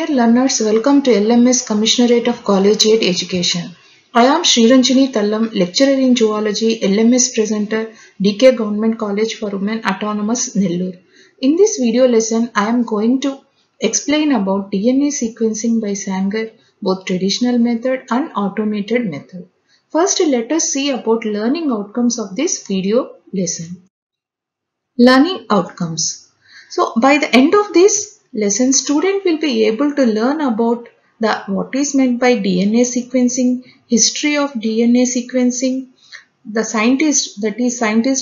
Dear learners, welcome to LMS Commissionerate of Collegiate Education. I am Sriranjani Tallam, lecturer in zoology, LMS presenter, DK Government College for Women Autonomous, Nellore. In this video lesson, I am going to explain about DNA sequencing by Sanger, both traditional method and automated method. First, let us see about learning outcomes of this video lesson. Learning outcomes. So, by the end of this lesson, student will be able to learn about what is meant by DNA sequencing, history of DNA sequencing, the scientist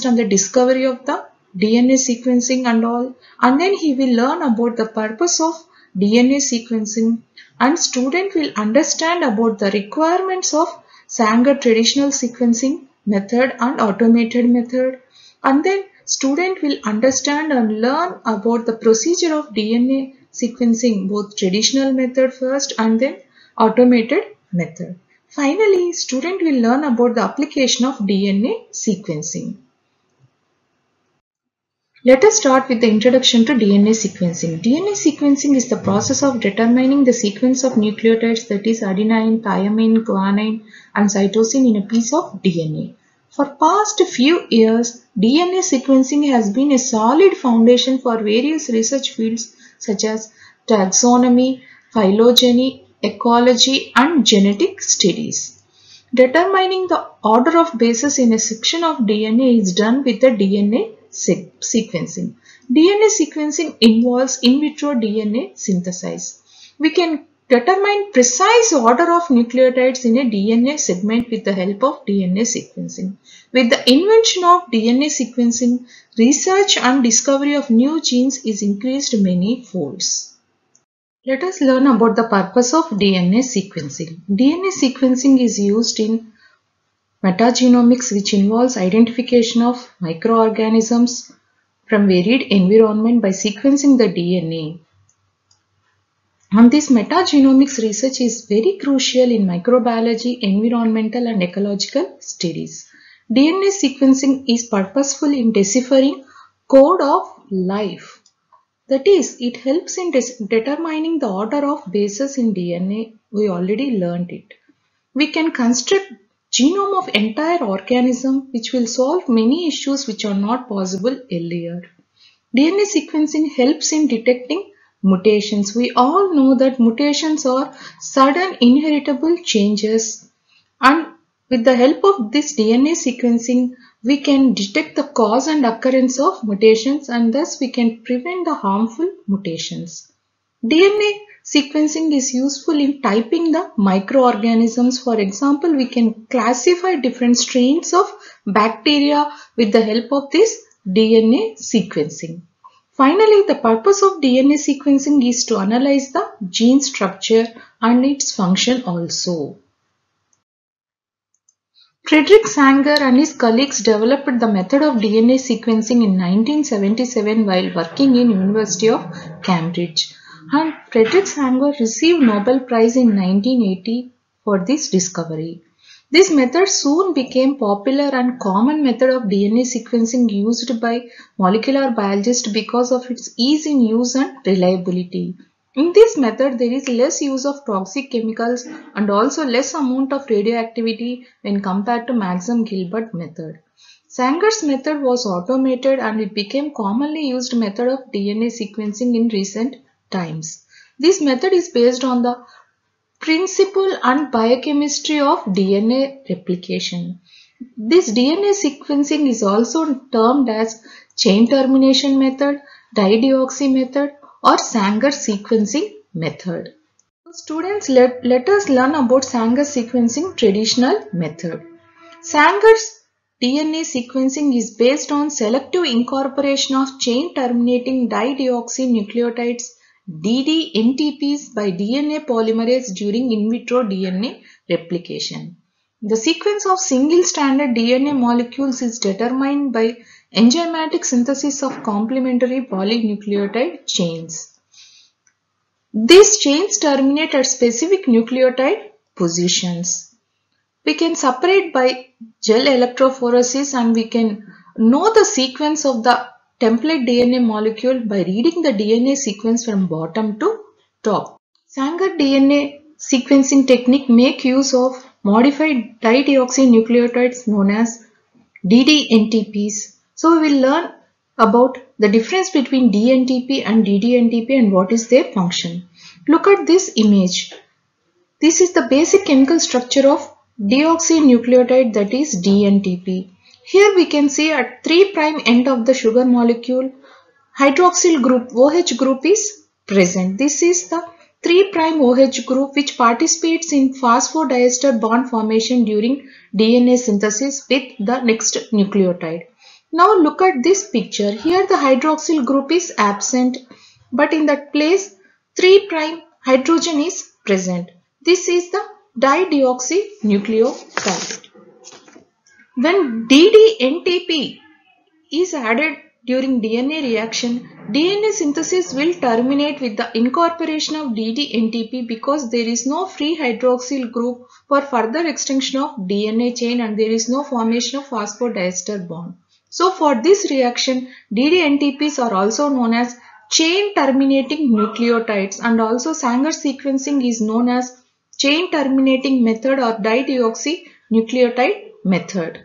and the discovery of the DNA sequencing and all, and then he will learn about the purpose of DNA sequencing, and student will understand about the requirements of Sanger traditional sequencing method and automated method, and then student will understand and learn about the procedure of DNA sequencing, both traditional method first and then automated method. Finally, student will learn about the application of DNA sequencing. Let us start with the introduction to DNA sequencing. DNA sequencing is the process of determining the sequence of nucleotides, that is adenine, thymine, guanine and cytosine in a piece of DNA. For past few years, DNA sequencing has been a solid foundation for various research fields such as taxonomy, phylogeny, ecology and genetic studies. Determining the order of bases in a section of DNA is done with the DNA sequencing. DNA sequencing involves in vitro DNA synthesis. We can determine precise order of nucleotides in a DNA segment with the help of DNA sequencing. With the invention of DNA sequencing, research and discovery of new genes is increased many folds. Let us learn about the purpose of DNA sequencing. DNA sequencing is used in metagenomics, which involves identification of microorganisms from varied environment by sequencing the DNA. And this metagenomics research is very crucial in microbiology, environmental and ecological studies. DNA sequencing is purposeful in deciphering code of life. That is, it helps in determining the order of bases in DNA. We already learned it. We can construct genome of entire organism, which will solve many issues which are not possible earlier. DNA sequencing helps in detecting mutations. We all know that mutations are sudden inheritable changes, and with the help of this DNA sequencing, we can detect the cause and occurrence of mutations, and thus we can prevent the harmful mutations. DNA sequencing is useful in typing the microorganisms. For example, we can classify different strains of bacteria with the help of this DNA sequencing. Finally, the purpose of DNA sequencing is to analyze the gene structure and its function also. Frederick Sanger and his colleagues developed the method of DNA sequencing in 1977 while working in University of Cambridge. And Frederick Sanger received Nobel Prize in 1980 for this discovery. This method soon became popular and common method of DNA sequencing used by molecular biologists because of its ease in use and reliability. In this method, there is less use of toxic chemicals and also less amount of radioactivity when compared to Maxim Gilbert method. Sanger's method was automated and it became commonly used method of DNA sequencing in recent times. This method is based on the principle and biochemistry of DNA replication. This DNA sequencing is also termed as chain termination method, dideoxy method or Sanger sequencing method. Students, let us learn about Sanger sequencing traditional method. Sanger's DNA sequencing is based on selective incorporation of chain terminating dideoxy nucleotides ddNTPs by DNA polymerase during in vitro DNA replication. The sequence of single-stranded DNA molecules is determined by enzymatic synthesis of complementary polynucleotide chains. These chains terminate at specific nucleotide positions. We can separate by gel electrophoresis and we can know the sequence of the template DNA molecule by reading the DNA sequence from bottom to top. Sanger DNA sequencing technique make use of modified dideoxynucleotides known as DDNTPs. So we will learn about the difference between DNTP and DDNTP and what is their function. Look at this image. This is the basic chemical structure of deoxynucleotide, that is DNTP. Here we can see at 3' end of the sugar molecule, hydroxyl group OH group is present. This is the 3' OH group which participates in phosphodiester bond formation during DNA synthesis with the next nucleotide. Now look at this picture. Here the hydroxyl group is absent, but in that place 3' hydrogen is present. This is the dideoxynucleotide. When DDNTP is added during DNA reaction, DNA synthesis will terminate with the incorporation of DDNTP because there is no free hydroxyl group for further extension of DNA chain and there is no formation of phosphodiester bond. So for this reaction, DDNTPs are also known as chain terminating nucleotides, and also Sanger sequencing is known as chain terminating method or dideoxynucleotide method.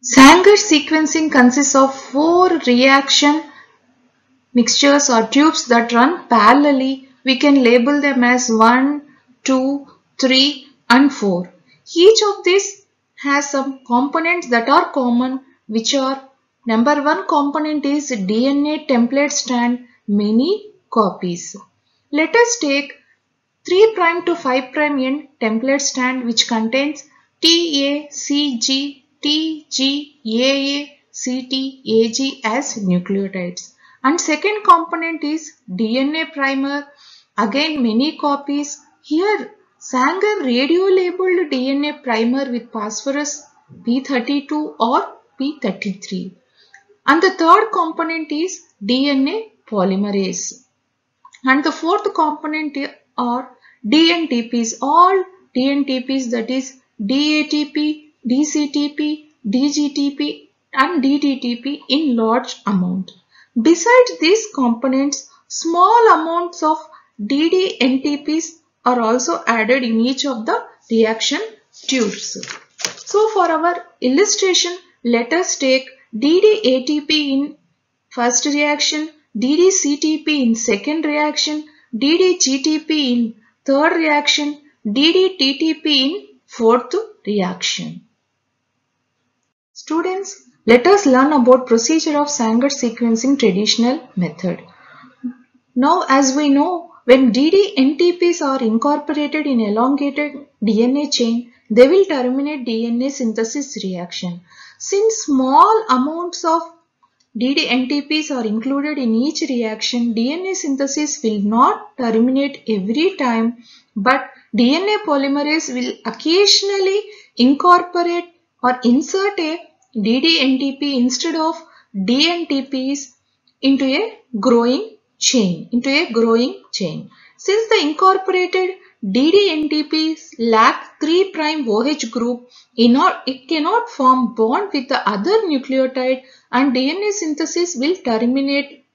Sanger sequencing consists of 4 reaction mixtures or tubes that run parallelly. We can label them as 1, 2, 3 and 4. Each of these has some components that are common, which are: number 1 component is DNA template strand, many copies. Let us take 3' to 5' end template strand which contains TACG, TG, AA, CT, AG as nucleotides. And second component is DNA primer, again many copies. Here Sanger radio-labeled DNA primer with phosphorus P32 or P33. And the third component is DNA polymerase. And the fourth component are DNTPs, all DNTPs, that is DATP, DCTP, DGTP and DDTP in large amount. Besides these components, small amounts of DDNTPs are also added in each of the reaction tubes. So for our illustration, let us take DDATP in first reaction, DDCTP in second reaction, DDGTP in third reaction, DDTTP in fourth reaction. Students, let us learn about procedure of Sanger sequencing traditional method. Now as we know, when DDNTPs are incorporated in elongated DNA chain, they will terminate DNA synthesis reaction. Since small amounts of DDNTPs are included in each reaction, DNA synthesis will not terminate every time, but DNA polymerase will occasionally incorporate or insert a DDNTP instead of DNTPs into a growing chain. Since the incorporated DDNTPs lack 3' OH group, it cannot form bond with the other nucleotide and DNA synthesis will terminate.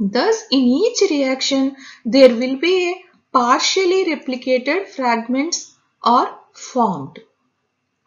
Thus, in each reaction, there will be a partially replicated fragments are formed.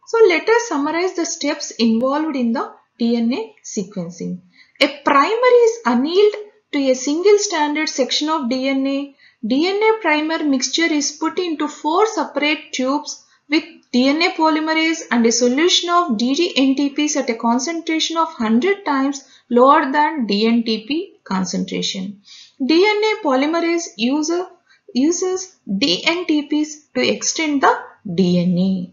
So, let us summarize the steps involved in the DNA sequencing. A primer is annealed to a single stranded section of DNA. DNA primer mixture is put into 4 separate tubes with DNA polymerase and a solution of DDNTPs at a concentration of 100 times lower than DNTP concentration. DNA polymerase uses DNTPs to extend the DNA.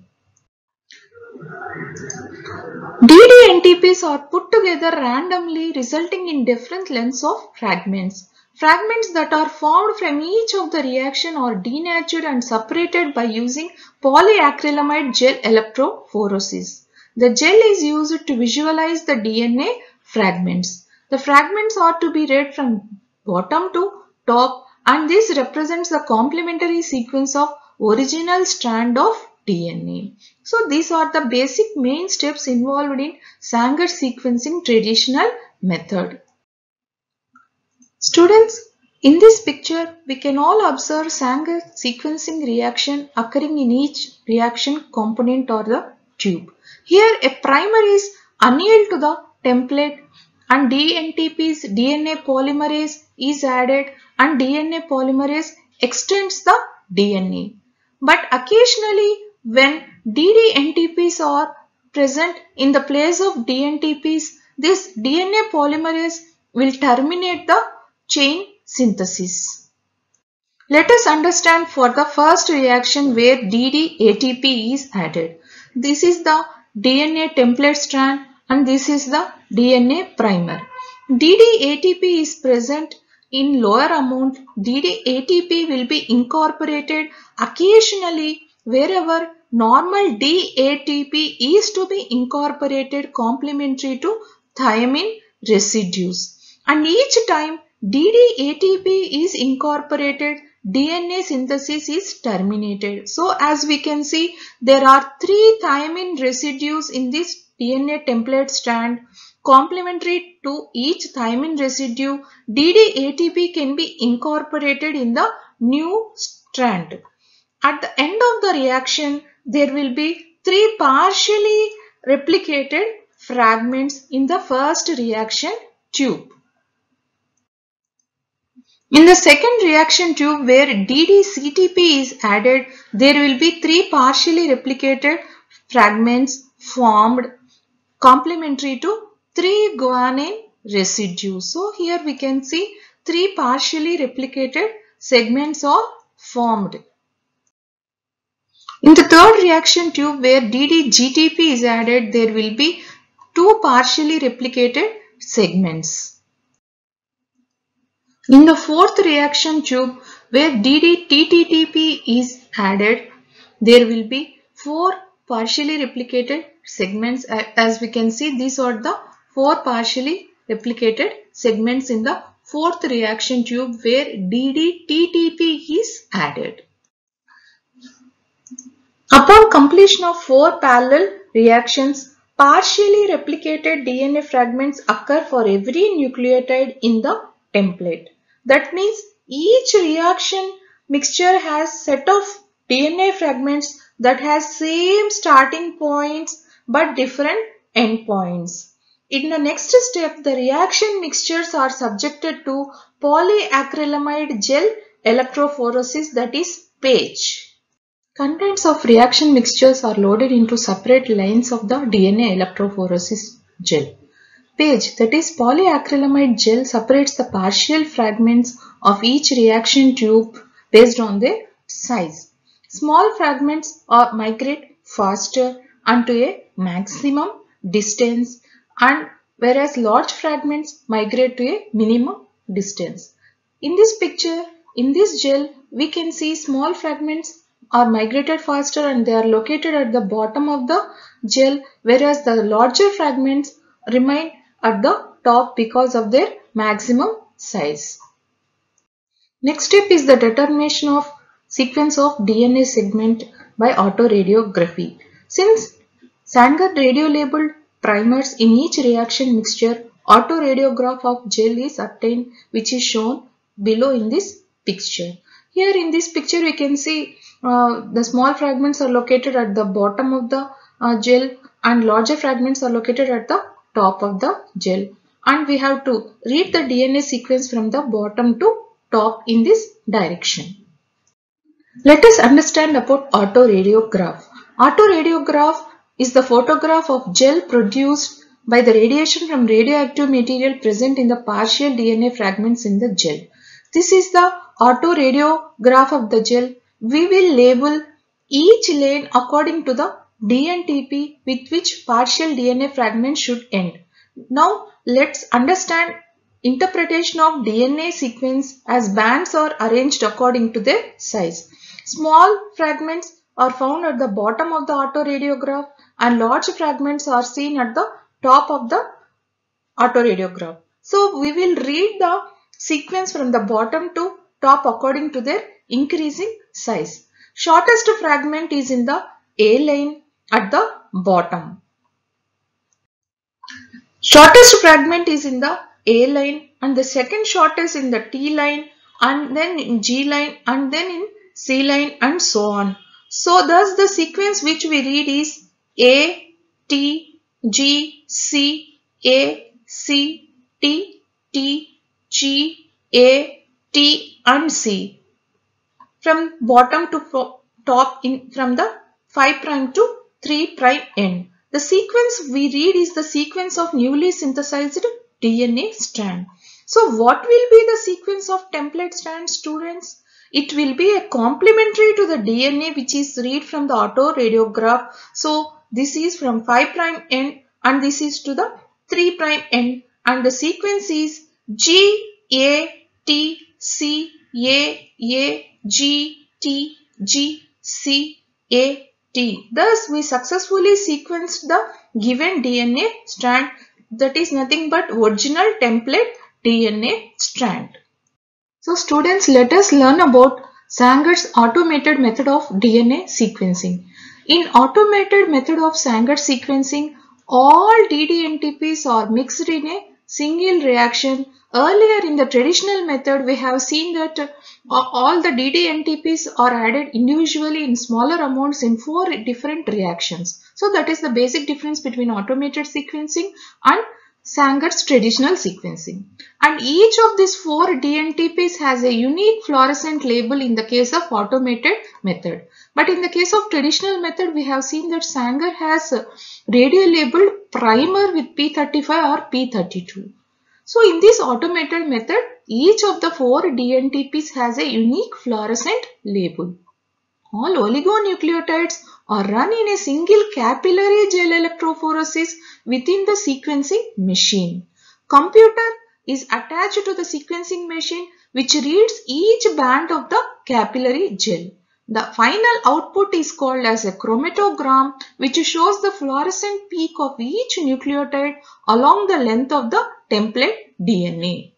DDNTPs are put together randomly, resulting in different lengths of fragments. Fragments that are formed from each of the reaction are denatured and separated by using polyacrylamide gel electrophoresis. The gel is used to visualize the DNA fragments. The fragments are to be read from bottom to top, and this represents the complementary sequence of original strand of DNA. So these are the basic main steps involved in Sanger sequencing traditional method. Students, In this picture, we can all observe Sanger sequencing reaction occurring in each reaction component or the tube. Here, a primer is annealed to the template and DNTP's DNA polymerase is added and DNA polymerase extends the DNA. But occasionally, when DDNTPs are present in the place of DNTPs, this DNA polymerase will terminate the chain synthesis. Let us understand for the first reaction where DD-ATP is added. This is the DNA template strand and this is the DNA primer. DD-ATP is present in lower amount. DD-ATP will be incorporated occasionally wherever normal DATP is to be incorporated complementary to thiamine residues. And each time DD-ATP is incorporated, DNA synthesis is terminated. So as we can see, there are 3 thiamine residues in this DNA template strand. Complementary to each thiamine residue, DD-ATP can be incorporated in the new strand. At the end of the reaction, there will be 3 partially replicated fragments in the first reaction tube. In the second reaction tube where DD-CTP is added, there will be 3 partially replicated fragments formed complementary to 3 guanine residues. So here we can see 3 partially replicated segments are formed. In the third reaction tube where DD-GTP is added, there will be 2 partially replicated segments. In the fourth reaction tube where DD-TTTP is added, there will be 4 partially replicated segments. As we can see, these are the 4 partially replicated segments in the fourth reaction tube where DD-TTP is added. Upon completion of 4 parallel reactions, partially replicated DNA fragments occur for every nucleotide in the template. That means each reaction mixture has set of DNA fragments that has same starting points but different endpoints. In the next step, the reaction mixtures are subjected to polyacrylamide gel electrophoresis, that is PAGE. Contents of reaction mixtures are loaded into separate lines of the DNA electrophoresis gel. PAGE, that is polyacrylamide gel, separates the partial fragments of each reaction tube based on their size. Small fragments migrate faster and to a maximum distance, and whereas large fragments migrate to a minimum distance. In this picture, in this gel, we can see small fragments are migrated faster and they are located at the bottom of the gel, whereas the larger fragments remain at the top because of their maximum size. Next step is the determination of sequence of DNA segment by autoradiography. Since Sanger radio-labeled primers in each reaction mixture, autoradiograph of gel is obtained, which is shown below in this picture. Here in this picture we can see the small fragments are located at the bottom of the gel and larger fragments are located at the top of the gel, and we have to read the DNA sequence from the bottom to top in this direction. Let us understand about autoradiograph. Autoradiograph is the photograph of gel produced by the radiation from radioactive material present in the partial DNA fragments in the gel. This is the autoradiograph of the gel. We will label each lane according to the DNTP with which partial DNA fragment should end. Now let's understand interpretation of DNA sequence as bands are arranged according to their size. Small fragments are found at the bottom of the autoradiograph and large fragments are seen at the top of the autoradiograph. So we will read the sequence from the bottom to top according to their increasing size. Shortest fragment is in the A line at the bottom. Shortest fragment is in the A line and the second shortest in the T line and then in G line, and then in C line, and so on. So thus the sequence which we read is A, T, G, C, A, C, T, T, G, A, T and C. From bottom to top from the 5 prime to 3 prime end. The sequence we read is the sequence of newly synthesized DNA strand. So what will be the sequence of template strands, students? It will be a complementary to the DNA which is read from the autoradiograph. So this is from 5 prime end and this is to the 3 prime end, and the sequence is G, A, T, C, A, G, T, G, C, A, T. Thus, we successfully sequenced the given DNA strand, that is nothing but original template DNA strand. So, students, let us learn about Sanger's automated method of DNA sequencing. In automated method of Sanger sequencing, all ddNTPs are mixed in a single reaction. Earlier in the traditional method, we have seen that all the ddNTPs are added individually in smaller amounts in 4 different reactions. So that is the basic difference between automated sequencing and Sanger's traditional sequencing. And each of these 4 DNTPs has a unique fluorescent label in the case of automated method. But in the case of traditional method, we have seen that Sanger has a radio labeled primer with P35 or P32. So in this automated method, each of the 4 DNTPs has a unique fluorescent label. All oligonucleotides are run in a single capillary gel electrophoresis within the sequencing machine. Computer is attached to the sequencing machine which reads each band of the capillary gel. The final output is called as a chromatogram, which shows the fluorescent peak of each nucleotide along the length of the template DNA.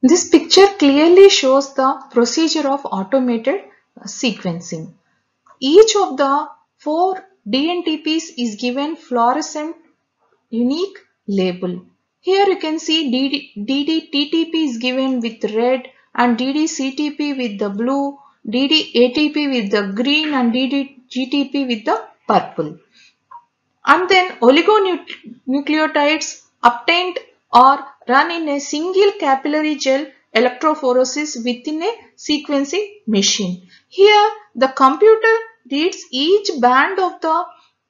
This picture clearly shows the procedure of automated sequencing. Each of the 4 DNTPs is given fluorescent unique label. Here you can see DDTTP is given with red and DDCTP with the blue, DDATP with the green and DDGTP with the purple. And then oligonucleotides obtained are run in a single capillary gel electrophoresis within a sequencing machine. Here the computer reads each band of the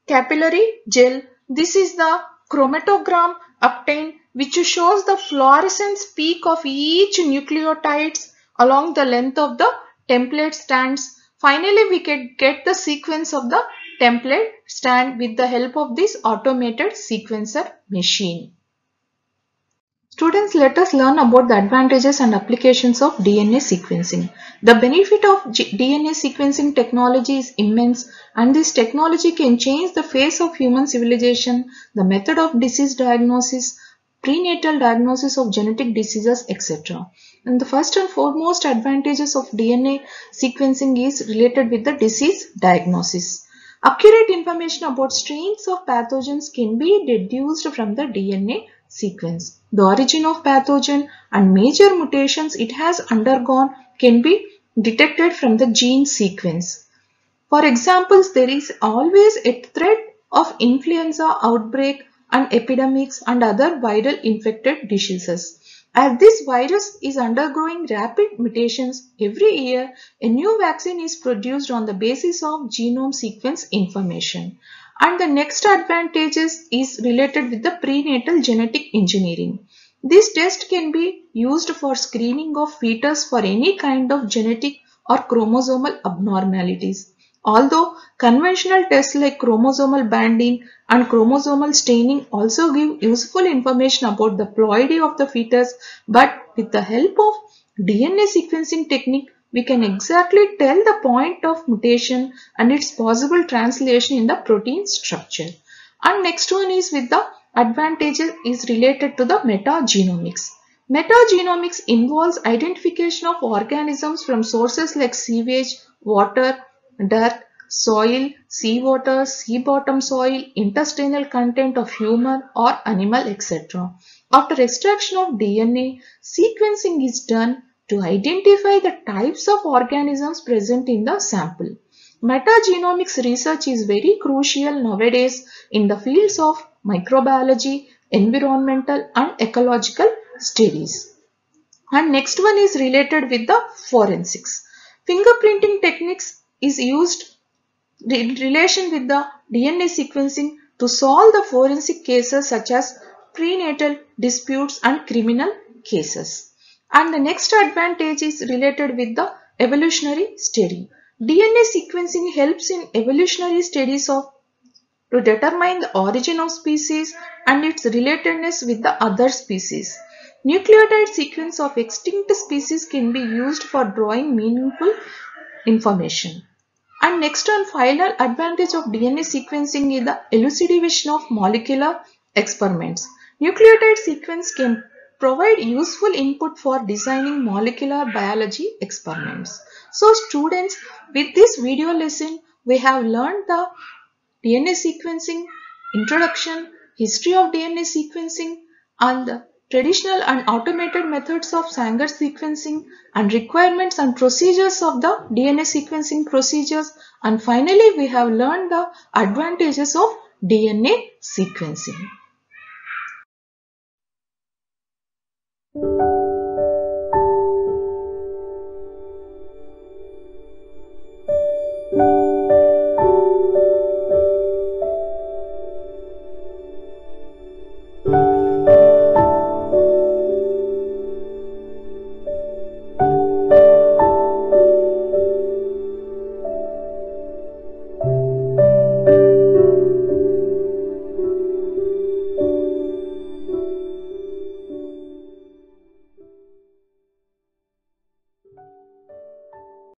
capillary gel. This is the chromatogram obtained which shows the fluorescence peak of each nucleotides along the length of the template strands. Finally, we can get the sequence of the template strand with the help of this automated sequencer machine. Students, let us learn about the advantages and applications of DNA sequencing. The benefit of DNA sequencing technology is immense, and this technology can change the face of human civilization, the method of disease diagnosis, prenatal diagnosis of genetic diseases, etc. And the first and foremost advantages of DNA sequencing is related with the disease diagnosis. Accurate information about strains of pathogens can be deduced from the DNA sequence. The origin of pathogen and major mutations it has undergone can be detected from the gene sequence. For example, there is always a threat of influenza outbreak and epidemics and other viral infected diseases. As this virus is undergoing rapid mutations, every year a new vaccine is produced on the basis of genome sequence information. And the next advantage is related with the prenatal genetic engineering. This test can be used for screening of fetus for any kind of genetic or chromosomal abnormalities. Although conventional tests like chromosomal banding and chromosomal staining also give useful information about the ploidy of the fetus, but with the help of DNA sequencing technique, we can exactly tell the point of mutation and its possible translation in the protein structure. And next one is with the advantages is related to the metagenomics. Metagenomics involves identification of organisms from sources like sewage, water, dirt, soil, seawater, sea bottom soil, intestinal content of human or animal, etc. After extraction of DNA, sequencing is done to identify the types of organisms present in the sample. Metagenomics research is very crucial nowadays in the fields of microbiology, environmental and ecological studies. And next one is related with the forensics. Fingerprinting techniques is used in relation with the DNA sequencing to solve the forensic cases such as prenatal disputes and criminal cases. And the next advantage is related with the evolutionary study. DNA sequencing helps in evolutionary studies to determine the origin of species and its relatedness with the other species. Nucleotide sequence of extinct species can be used for drawing meaningful information. And next and final advantage of DNA sequencing is the elucidation of molecular experiments. Nucleotide sequence can provide useful input for designing molecular biology experiments. So students, with this video lesson, we have learned the DNA sequencing, introduction, history of DNA sequencing, and the traditional and automated methods of Sanger sequencing, and requirements and procedures of the DNA sequencing procedures, and finally we have learned the advantages of DNA sequencing.